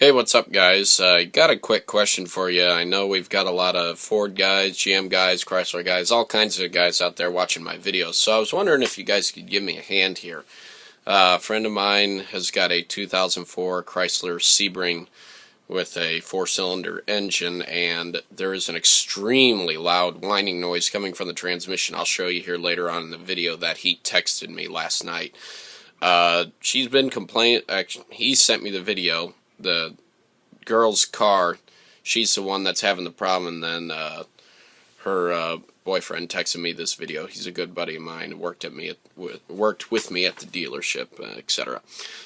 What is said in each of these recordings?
Hey, what's up, guys? Got a quick question for you. I know we've got a lot of Ford guys, GM guys, Chrysler guys, all kinds of guys out there watching my videos. So I was wondering if you guys could give me a hand here. A friend of mine has got a 2004 Chrysler Sebring with a four-cylinder engine, and there is an extremely loud whining noise coming from the transmission. I'll show you here later on in the video that he texted me last night. She's been complaining. He sent me the video. The girl's car, she's the one that's having the problem, and then her boyfriend texted me this video. He's a good buddy of mine, worked with me at the dealership, etc.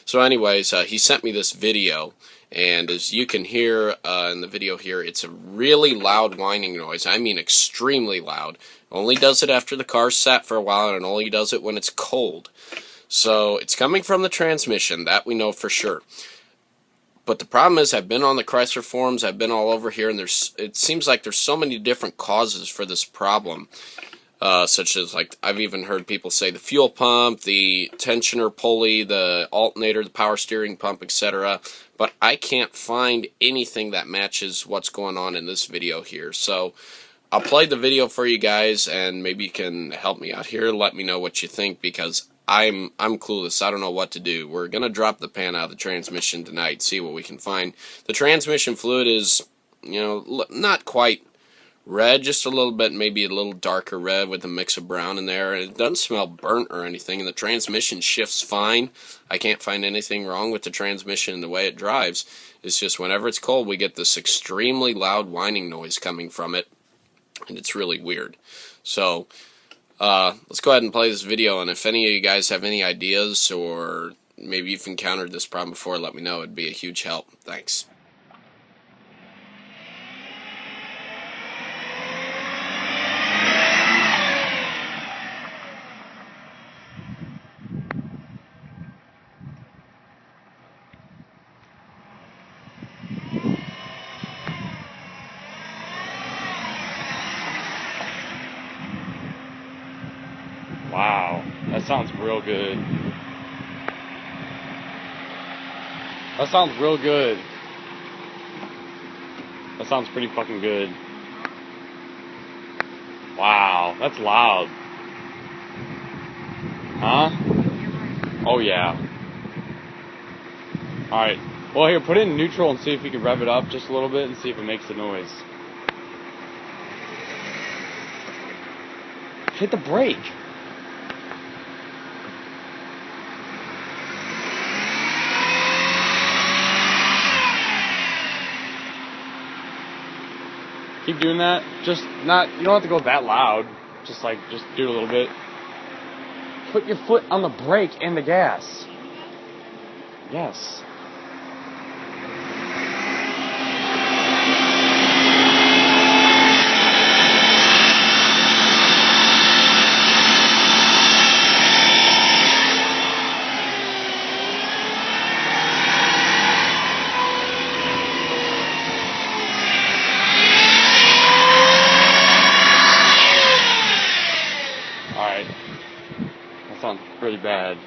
So anyways, he sent me this video, and as you can hear in the video here, it's a really loud whining noise. I mean extremely loud. Only does it after the car's sat for a while, and it only does it when it's cold. So it's coming from the transmission, that we know for sure. But the problem is, I've been on the Chrysler forums, I've been all over here, and it seems like there's so many different causes for this problem. Such as, like, I've even heard people say the fuel pump, the tensioner pulley, the alternator, the power steering pump, etc. But I can't find anything that matches what's going on in this video here. So I'll play the video for you guys, and maybe you can help me out here. Let me know what you think, because I'm clueless. I don't know what to do. We're going to drop the pan out of the transmission tonight, see what we can find. The transmission fluid is, not quite red, just a little bit, maybe a little darker red with a mix of brown in there. It doesn't smell burnt or anything, and the transmission shifts fine. I can't find anything wrong with the transmission and the way it drives. It's just whenever it's cold, we get this extremely loud whining noise coming from it, and it's really weird. So let's go ahead and play this video, and if any of you guys have any ideas, or maybe you've encountered this problem before, let me know. It'd be a huge help. Thanks. Wow, that sounds real good. That sounds real good. That sounds pretty fucking good. Wow, that's loud. Huh? Oh yeah. Alright, well here, put it in neutral and see if you can rev it up just a little bit and see if it makes a noise. Hit the brake. Keep doing that. You don't have to go that loud. Just do it a little bit. Put your foot on the brake and the gas. Yes. Alright. That sounds pretty bad.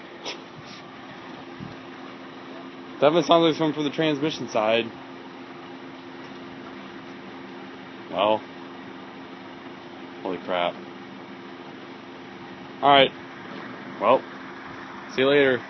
Definitely sounds like something from the transmission side. Well. Holy crap. Alright. Well. See you later.